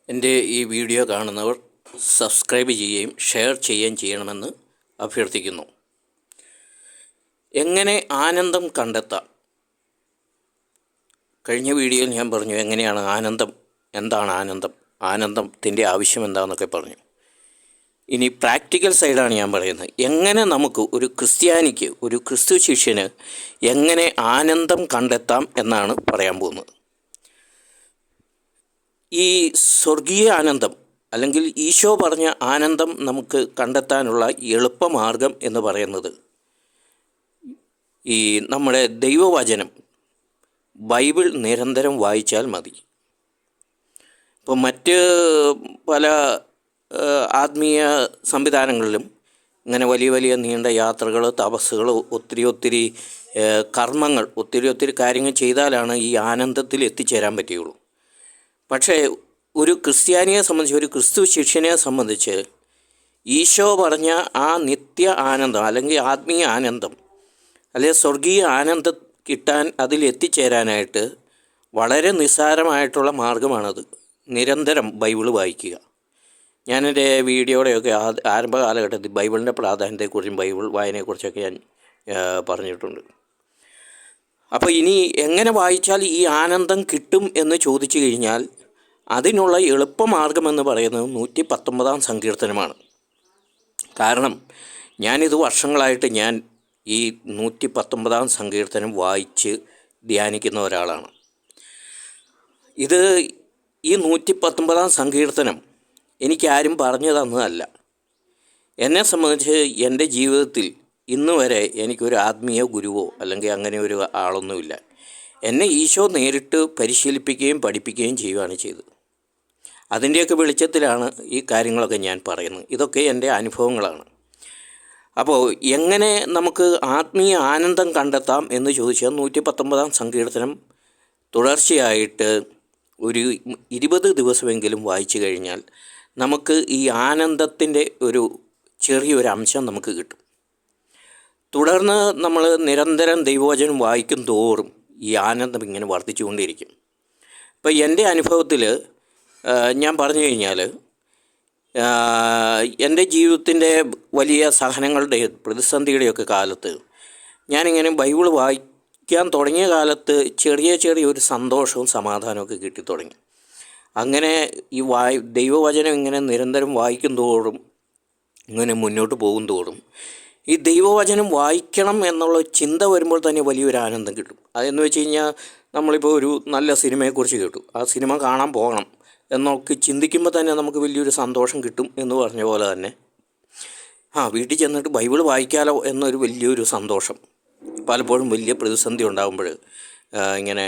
എൻ്റെ ഈ വീഡിയോ കാണുന്നവർ സബ്സ്ക്രൈബ് ചെയ്യുകയും ഷെയർ ചെയ്യുകയും ചെയ്യണമെന്ന് അഭ്യർത്ഥിക്കുന്നു. എങ്ങനെ ആനന്ദം കണ്ടെത്താം? കഴിഞ്ഞ വീഡിയോയിൽ ഞാൻ പറഞ്ഞു എങ്ങനെയാണ് ആനന്ദം, എന്താണ് ആനന്ദം, ആനന്ദത്തിൻ്റെ ആവശ്യം എന്താണെന്നൊക്കെ പറഞ്ഞു. ഇനി പ്രാക്ടിക്കൽ സൈഡാണ് ഞാൻ പറയുന്നത്. എങ്ങനെ നമുക്ക് ഒരു ക്രിസ്ത്യാനിക്ക്, ഒരു ക്രിസ്തു ശിഷ്യന് എങ്ങനെ ആനന്ദം കണ്ടെത്താം എന്നാണ് പറയാൻ പോകുന്നത്. ഈ സ്വർഗീയ ആനന്ദം അല്ലെങ്കിൽ ഈശോ പറഞ്ഞ ആനന്ദം നമുക്ക് കണ്ടെത്താനുള്ള എളുപ്പമാർഗം എന്ന് പറയുന്നത് ഈ നമ്മുടെ ദൈവവചനം ബൈബിൾ നിരന്തരം വായിച്ചാൽ മതി. ഇപ്പോൾ മറ്റ് പല ആത്മീയ സംവിധാനങ്ങളിലും ഇങ്ങനെ വലിയ വലിയ നീണ്ട യാത്രകൾ, തപസ്സുകൾ, ഒത്തിരി കർമ്മങ്ങൾ, ഒത്തിരി കാര്യങ്ങൾ ചെയ്താലാണ് ഈ ആനന്ദത്തിൽ എത്തിച്ചേരാൻ പറ്റുകയുള്ളൂ. പക്ഷേ ഒരു ക്രിസ്ത്യാനിയെ സംബന്ധിച്ച്, ഒരു ക്രിസ്തു ശിഷ്യനെ സംബന്ധിച്ച് ഈശോ പറഞ്ഞ ആ നിത്യ ആനന്ദം അല്ലെങ്കിൽ ആത്മീയ ആനന്ദം അല്ലെങ്കിൽ സ്വർഗീയ ആനന്ദം കിട്ടാൻ, അതിൽ എത്തിച്ചേരാനായിട്ട് വളരെ നിസ്സാരമായിട്ടുള്ള മാർഗ്ഗമാണത്. നിരന്തരം ബൈബിൾ വായിക്കുക. ഞാനെൻ്റെ വീഡിയോയുടെയൊക്കെ ആരംഭ കാലഘട്ടത്തിൽ ബൈബിളിൻ്റെ പ്രാധാന്യത്തെക്കുറിച്ചും ബൈബിൾ വായനയെക്കുറിച്ചൊക്കെ ഞാൻ പറഞ്ഞിട്ടുണ്ട്. അപ്പോൾ ഇനി എങ്ങനെ വായിച്ചാൽ ഈ ആനന്ദം കിട്ടും എന്ന് ചോദിച്ചു കഴിഞ്ഞാൽ അതിനുള്ള എളുപ്പമാർഗ്ഗമെന്ന് പറയുന്നത് 119 സങ്കീർത്തനമാണ്. കാരണം ഞാനിത് വർഷങ്ങളായിട്ട് ഞാൻ ഈ 119 സങ്കീർത്തനം വായിച്ച് ധ്യാനിക്കുന്ന ഒരാളാണ്. ഇത് ഈ 119 സങ്കീർത്തനം എനിക്കാരും പറഞ്ഞു തന്നതല്ല. എന്നെ സംബന്ധിച്ച് എൻ്റെ ജീവിതത്തിൽ ഇന്ന് വരെ എനിക്കൊരു ആത്മീയ ഗുരുവോ അല്ലെങ്കിൽ അങ്ങനെ ഒരു ആളൊന്നുമില്ല. എന്നെ ഈശോ നേരിട്ട് പരിശീലിപ്പിക്കുകയും പഠിപ്പിക്കുകയും ചെയ്യുകയാണ് ചെയ്തത്. അതിൻ്റെയൊക്കെ വെളിച്ചത്തിലാണ് ഈ കാര്യങ്ങളൊക്കെ ഞാൻ പറയുന്നത്. ഇതൊക്കെ എൻ്റെ അനുഭവങ്ങളാണ്. അപ്പോൾ എങ്ങനെ നമുക്ക് ആത്മീയ ആനന്ദം കണ്ടെത്താം എന്ന് ചോദിച്ചാൽ 119 സങ്കീർത്തനം തുടർച്ചയായിട്ട് ഒരു 20 ദിവസമെങ്കിലും വായിച്ചു കഴിഞ്ഞാൽ നമുക്ക് ഈ ആനന്ദത്തിൻ്റെ ഒരു ചെറിയൊരു അംശം നമുക്ക് കിട്ടും. തുടർന്ന് നമ്മൾ നിരന്തരം ദൈവവചനം വായിക്കും തോറും ഈ ആനന്ദം ഇങ്ങനെ വർദ്ധിച്ചുകൊണ്ടിരിക്കും. ഇപ്പോൾ എൻ്റെ അനുഭവത്തിൽ ഞാൻ പറഞ്ഞു കഴിഞ്ഞാൽ എൻ്റെ ജീവിതത്തിൻ്റെ വലിയ സഹനങ്ങളുടെ, പ്രതിസന്ധിയുടെയൊക്കെ കാലത്ത് ഞാനിങ്ങനെ ബൈബിൾ വായിക്കാൻ തുടങ്ങിയ കാലത്ത് ചെറിയ ഒരു സന്തോഷവും സമാധാനമൊക്കെ കിട്ടിത്തുടങ്ങി. അങ്ങനെ ഈ ദൈവവചനം ഇങ്ങനെ നിരന്തരം വായിക്കും തോറും, ഇങ്ങനെ മുന്നോട്ട് പോകും തോറും ഈ ദൈവവചനം വായിക്കണം എന്നുള്ള ചിന്ത വരുമ്പോൾ തന്നെ വലിയൊരു ആനന്ദം കിട്ടും. അതെന്ന് വെച്ച് കഴിഞ്ഞാൽ നമ്മളിപ്പോൾ ഒരു നല്ല സിനിമയെക്കുറിച്ച് കേട്ടു, ആ സിനിമ കാണാൻ പോകണം എന്നൊക്കെ ചിന്തിക്കുമ്പോൾ തന്നെ നമുക്ക് വലിയൊരു സന്തോഷം കിട്ടും എന്ന് പറഞ്ഞ പോലെ തന്നെ വീട്ടിൽ ചെന്നിട്ട് ബൈബിൾ വായിക്കാലോ എന്നൊരു വലിയൊരു സന്തോഷം. പലപ്പോഴും വലിയ പ്രതിസന്ധി ഉണ്ടാകുമ്പോൾ ഇങ്ങനെ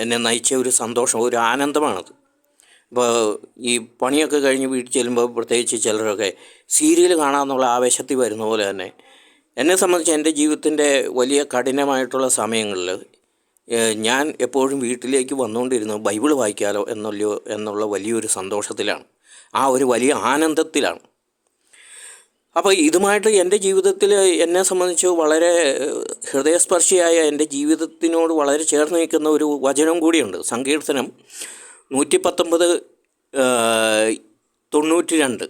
എന്നെ നയിച്ച ഒരു സന്തോഷം, ഒരു ആനന്ദമാണത്. ഇപ്പോൾ ഈ പണിയൊക്കെ കഴിഞ്ഞ് വീട്ടിൽ ചെല്ലുമ്പോൾ പ്രത്യേകിച്ച് ചിലരൊക്കെ സീരിയൽ കാണാമെന്നുള്ള ആവേശത്തിൽ വരുന്ന പോലെ തന്നെ എന്നെ സംബന്ധിച്ച് എൻ്റെ ജീവിതത്തിൻ്റെ വലിയ കഠിനമായിട്ടുള്ള സമയങ്ങളിൽ ഞാൻ എപ്പോഴും വീട്ടിലേക്ക് വന്നുകൊണ്ടിരുന്നത് ബൈബിൾ വായിക്കാലോ എന്നുള്ള വലിയൊരു സന്തോഷത്തിലാണ്, ആ ഒരു വലിയ ആനന്ദത്തിലാണ്. അപ്പോൾ ഇതുമായിട്ട് എൻ്റെ ജീവിതത്തിൽ എന്നെ സംബന്ധിച്ച് വളരെ ഹൃദയസ്പർശിയായ, എൻ്റെ ജീവിതത്തിനോട് വളരെ ചേർന്ന് നിൽക്കുന്ന ഒരു വചനം കൂടിയുണ്ട്. സങ്കീർത്തനം 119:92.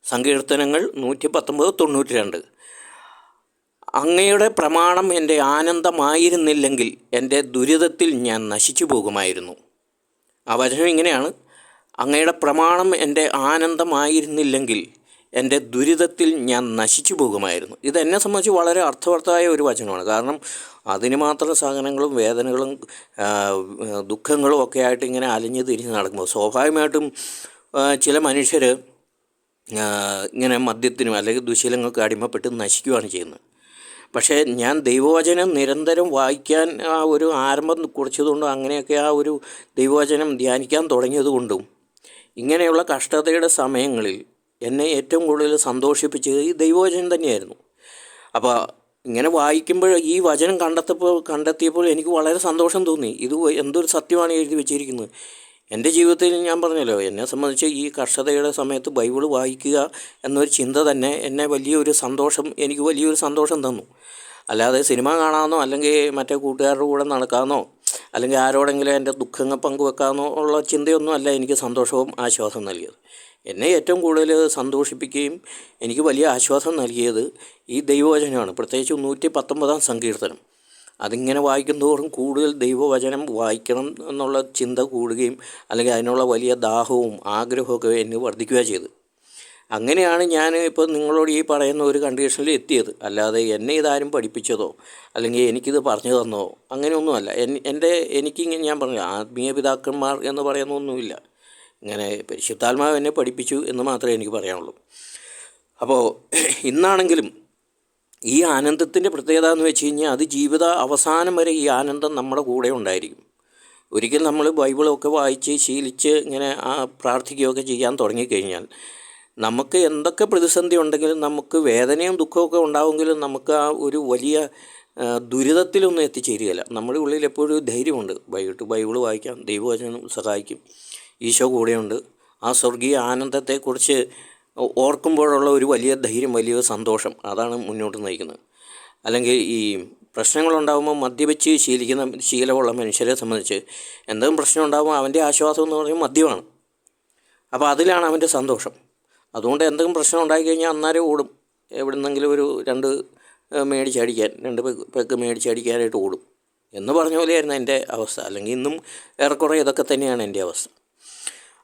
സങ്കീർത്തനങ്ങൾ 119:92. അങ്ങയുടെ പ്രമാണം എൻ്റെ ആനന്ദമായിരുന്നില്ലെങ്കിൽ എൻ്റെ ദുരിതത്തിൽ ഞാൻ നശിച്ചു പോകുമായിരുന്നു. ആ വചനം ഇങ്ങനെയാണ്: അങ്ങയുടെ പ്രമാണം എൻ്റെ ആനന്ദമായിരുന്നില്ലെങ്കിൽ എൻ്റെ ദുരിതത്തിൽ ഞാൻ നശിച്ചു പോകുമായിരുന്നു. ഇതെന്നെ സംബന്ധിച്ച് വളരെ അർത്ഥവത്തായ ഒരു വചനമാണ്. കാരണം അതിന് മാത്രം സഹനങ്ങളും വേദനകളും ദുഃഖങ്ങളും ഒക്കെ ആയിട്ട് ഇങ്ങനെ അലിഞ്ഞു തിരിഞ്ഞ് നടക്കുമ്പോൾ സ്വാഭാവികമായിട്ടും ചില മനുഷ്യർ ഇങ്ങനെ മദ്യത്തിനും അല്ലെങ്കിൽ ദുശീലങ്ങൾക്ക് അടിമപ്പെട്ട് നശിക്കുകയാണ് ചെയ്യുന്നത്. പക്ഷേ ഞാൻ ദൈവവചനം നിരന്തരം വായിക്കാൻ ആ ഒരു ആരംഭം കുറിച്ചതുകൊണ്ടും അങ്ങനെയൊക്കെ ആ ഒരു ദൈവവചനം ധ്യാനിക്കാൻ തുടങ്ങിയതുകൊണ്ടും ഇങ്ങനെയുള്ള കഷ്ടതയുടെ സമയങ്ങളിൽ എന്നെ ഏറ്റവും കൂടുതൽ സന്തോഷിപ്പിച്ചത് ഈ ദൈവവചനം തന്നെയായിരുന്നു. അപ്പോൾ ഇങ്ങനെ വായിക്കുമ്പോൾ ഈ വചനം കണ്ടെത്തിയപ്പോൾ എനിക്ക് വളരെ സന്തോഷം തോന്നി. ഇത് എന്തൊരു സത്യമാണ് എഴുതി വെച്ചിരിക്കുന്നത്. എൻ്റെ ജീവിതത്തിൽ ഞാൻ പറഞ്ഞല്ലോ, എന്നെ സംബന്ധിച്ച് ഈ കഷ്ടതയുടെ സമയത്ത് ബൈബിൾ വായിക്കുക എന്നൊരു ചിന്ത തന്നെ എനിക്ക് വലിയൊരു സന്തോഷം തന്നു. അല്ലാതെ സിനിമ കാണാമെന്നോ അല്ലെങ്കിൽ മറ്റേ കൂട്ടുകാരുടെ കൂടെ നടക്കാമെന്നോ അല്ലെങ്കിൽ ആരോടെങ്കിലും എൻ്റെ ദുഃഖങ്ങൾ പങ്കുവെക്കാമെന്നുള്ള ചിന്തയൊന്നും അല്ല എനിക്ക് സന്തോഷവും ആശ്വാസം നൽകിയത്. എന്നെ ഏറ്റവും കൂടുതൽ സന്തോഷിപ്പിക്കുകയും എനിക്ക് വലിയ ആശ്വാസം നൽകിയത് ഈ ദൈവവചനമാണ്. പ്രത്യേകിച്ച് 119 സങ്കീർത്തനം. അതിങ്ങനെ വായിക്കും തോറും കൂടുതൽ ദൈവവചനം വായിക്കണം എന്നുള്ള ചിന്ത കൂടുകയും അല്ലെങ്കിൽ അതിനുള്ള വലിയ ദാഹവും ആഗ്രഹമൊക്കെ എന്നെ വർദ്ധിക്കുകയാണ് ചെയ്തത്. അങ്ങനെയാണ് ഞാൻ ഇപ്പോൾ നിങ്ങളോട് ഈ പറയുന്ന ഒരു കണ്ടീഷനിൽ എത്തിയത്. അല്ലാതെ എന്നെ ഇതാരും പഠിപ്പിച്ചതോ അല്ലെങ്കിൽ എനിക്കിത് പറഞ്ഞു തന്നോ അങ്ങനെയൊന്നുമല്ല. എനിക്കിങ്ങനെ ഞാൻ പറഞ്ഞു ആത്മീയ പിതാക്കന്മാർ എന്ന് പറയുന്നൊന്നുമില്ല. ഇങ്ങനെ പരിശുദ്ധാത്മാവ് എന്നെ പഠിപ്പിച്ചു എന്ന് മാത്രമേ എനിക്ക് പറയാനുള്ളൂ. അപ്പോൾ ഇന്നാണെങ്കിലും ഈ ആനന്ദത്തിൻ്റെ പ്രത്യേകത എന്ന് വെച്ച് കഴിഞ്ഞാൽ അത് ജീവിത അവസാനം വരെ ഈ ആനന്ദം നമ്മുടെ കൂടെ ഉണ്ടായിരിക്കും. ഒരിക്കൽ നമ്മൾ ബൈബിളൊക്കെ വായിച്ച് ശീലിച്ച് ഇങ്ങനെ പ്രാർത്ഥിക്കുകയൊക്കെ ചെയ്യാൻ തുടങ്ങിക്കഴിഞ്ഞാൽ നമുക്ക് എന്തൊക്കെ പ്രതിസന്ധി ഉണ്ടെങ്കിലും നമുക്ക് വേദനയും ദുഃഖമൊക്കെ ഉണ്ടാവുമെങ്കിലും നമുക്ക് ആ ഒരു വലിയ ദുരിതത്തിലൊന്നും എത്തിച്ചേരുകയില്ല. നമ്മുടെ ഉള്ളിൽ എപ്പോഴും ധൈര്യമുണ്ട്. വൈകിട്ട് ബൈബിൾ വായിക്കാം, ദൈവവചനം സഹായിക്കും, ഈശോ കൂടെയുണ്ട്. ആ സ്വർഗീയ ആനന്ദത്തെക്കുറിച്ച് ഓർക്കുമ്പോഴുള്ള ഒരു വലിയ ധൈര്യം, വലിയ സന്തോഷം, അതാണ് മുന്നോട്ട് നയിക്കുന്നത്. അല്ലെങ്കിൽ ഈ പ്രശ്നങ്ങളുണ്ടാകുമ്പോൾ മദ്യപിച്ച് ശീലമുള്ള മനുഷ്യരെ സംബന്ധിച്ച് എന്തെങ്കിലും പ്രശ്നം ഉണ്ടാകുമ്പോൾ അവൻ്റെ ആശ്വാസം എന്ന് പറയുന്നത് മദ്യമാണ്. അപ്പോൾ അതിലാണ് അവൻ്റെ സന്തോഷം. അതുകൊണ്ട് എന്തെങ്കിലും പ്രശ്നം ഉണ്ടായിക്കഴിഞ്ഞാൽ അന്നേരം ഓടും. എവിടുന്നെങ്കിലും ഒരു 2 പെഗ് മേടിച്ചടിക്കാനായിട്ട് ഓടും എന്ന് പറഞ്ഞ പോലെയായിരുന്നു എൻ്റെ അവസ്ഥ. അല്ലെങ്കിൽ ഇന്നും ഏറെക്കുറെ ഇതൊക്കെ തന്നെയാണ് എൻ്റെ അവസ്ഥ.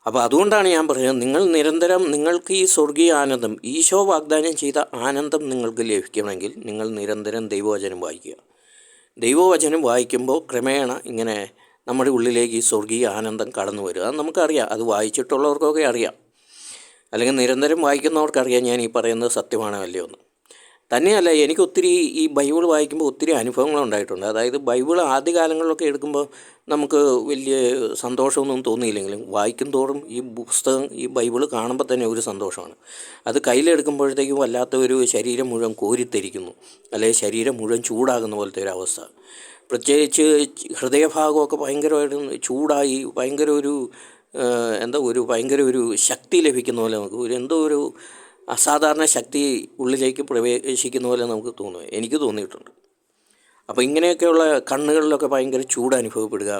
അപ്പോൾ അതുകൊണ്ടാണ് ഞാൻ പറയുന്നത്, നിങ്ങൾ നിരന്തരം നിങ്ങൾക്ക് ഈ സ്വർഗീയ ആനന്ദം, ഈശോ വാഗ്ദാനം ചെയ്ത ആനന്ദം നിങ്ങൾക്ക് ലഭിക്കണമെങ്കിൽ നിങ്ങൾ നിരന്തരം ദൈവവചനം വായിക്കുക. ദൈവവചനം വായിക്കുമ്പോൾ ക്രമേണ ഇങ്ങനെ നമ്മുടെ ഉള്ളിലേക്ക് ഈ സ്വർഗീയ ആനന്ദം കടന്നു വരും. അത് നമുക്കറിയാം. അത് വായിച്ചിട്ടുള്ളവർക്കൊക്കെ അറിയാം. അല്ലെങ്കിൽ നിരന്തരം വായിക്കുന്നവർക്കറിയാം ഞാൻ ഈ പറയുന്നത് സത്യമാണോ അല്ലയോ എന്ന്. തന്നെയല്ല, എനിക്ക് ഒത്തിരി ഈ ബൈബിൾ വായിക്കുമ്പോൾ ഒത്തിരി അനുഭവങ്ങളുണ്ടായിട്ടുണ്ട്. അതായത് ബൈബിൾ ആദ്യകാലങ്ങളിലൊക്കെ എടുക്കുമ്പോൾ നമുക്ക് വലിയ സന്തോഷമൊന്നും തോന്നിയില്ലെങ്കിലും വായിക്കും തോറും ഈ പുസ്തകം, ഈ ബൈബിൾ കാണുമ്പോൾ തന്നെ ഒരു സന്തോഷമാണ്. അത് കയ്യിലെടുക്കുമ്പോഴത്തേക്കും വല്ലാത്ത ഒരു ശരീരം മുഴുവൻ കോരിത്തെരിക്കുന്നു, അല്ലെങ്കിൽ ശരീരം മുഴുവൻ ചൂടാകുന്ന പോലത്തെ ഒരു അവസ്ഥ. പ്രത്യേകിച്ച് ഹൃദയഭാഗമൊക്കെ ഭയങ്കരമായിട്ട് ചൂടായി ഭയങ്കര ഒരു ശക്തി ലഭിക്കുന്ന പോലെ നമുക്ക് ഒരു അസാധാരണ ശക്തി ഉള്ളിലേക്ക് പ്രവേശിക്കുന്ന പോലെ നമുക്ക് തോന്നും. എനിക്ക് തോന്നിയിട്ടുണ്ട്. അപ്പോൾ ഇങ്ങനെയൊക്കെയുള്ള കണ്ണുകളിലൊക്കെ ഭയങ്കര ചൂട് അനുഭവപ്പെടുക,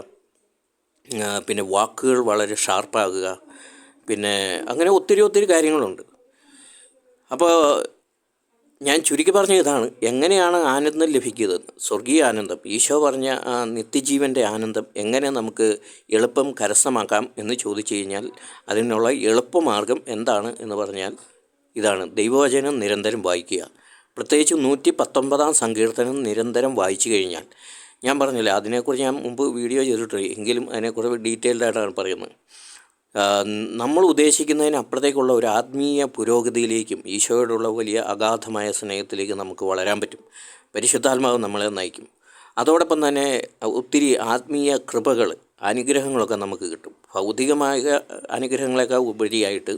പിന്നെ വാക്കുകൾ വളരെ ഷാർപ്പാകുക, പിന്നെ അങ്ങനെ ഒത്തിരി കാര്യങ്ങളുണ്ട്. അപ്പോൾ ഞാൻ ചുരുക്കി പറഞ്ഞ ഇതാണ്, എങ്ങനെയാണ് ആനന്ദം ലഭിക്കുന്നത്, സ്വർഗീയ ആനന്ദം, ഈശോ പറഞ്ഞ ആ നിത്യജീവൻ്റെ ആനന്ദം എങ്ങനെ നമുക്ക് എളുപ്പം കരസ്ഥമാക്കാം എന്ന് ചോദിച്ചു കഴിഞ്ഞാൽ അതിനുള്ള എളുപ്പമാർഗം എന്താണ് എന്ന് പറഞ്ഞാൽ ഇതാണ്: ദൈവവചനം നിരന്തരം വായിക്കുക. പ്രത്യേകിച്ച് 119 സങ്കീർത്തനം നിരന്തരം വായിച്ചു കഴിഞ്ഞാൽ, ഞാൻ പറഞ്ഞില്ല അതിനെക്കുറിച്ച് ഞാൻ മുമ്പ് വീഡിയോ ചെയ്തിട്ടുണ്ട്, എങ്കിലും അതിനെക്കുറിച്ച് ഡീറ്റെയിൽഡായിട്ടാണ് പറയുന്നത്. നമ്മൾ ഉദ്ദേശിക്കുന്നതിനപ്പുറത്തേക്കുള്ള ഒരു ആത്മീയ പുരോഗതിയിലേക്കും ഈശോയോടുള്ള വലിയ അഗാധമായ സ്നേഹത്തിലേക്ക് നമുക്ക് വളരാൻ പറ്റും. പരിശുദ്ധാത്മാവ് നമ്മളെ നയിക്കും. അതോടൊപ്പം തന്നെ ഒത്തിരി ആത്മീയ കൃപകൾ, അനുഗ്രഹങ്ങളൊക്കെ നമുക്ക് കിട്ടും. ഭൗതികമായ അനുഗ്രഹങ്ങളെക്കാൾ ഉപരിയായിട്ട്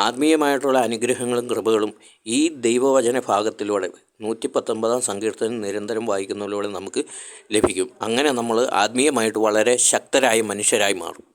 ആത്മീയമായിട്ടുള്ള അനുഗ്രഹങ്ങളും കൃപകളും ഈ ദൈവവചന ഭാഗത്തിലൂടെ 119 സങ്കീർത്തനം നിരന്തരം വായിക്കുന്നതിലൂടെ നമുക്ക് ലഭിക്കും. അങ്ങനെ നമ്മൾ ആത്മീയമായിട്ട് വളരെ ശക്തരായ മനുഷ്യരായി മാറും.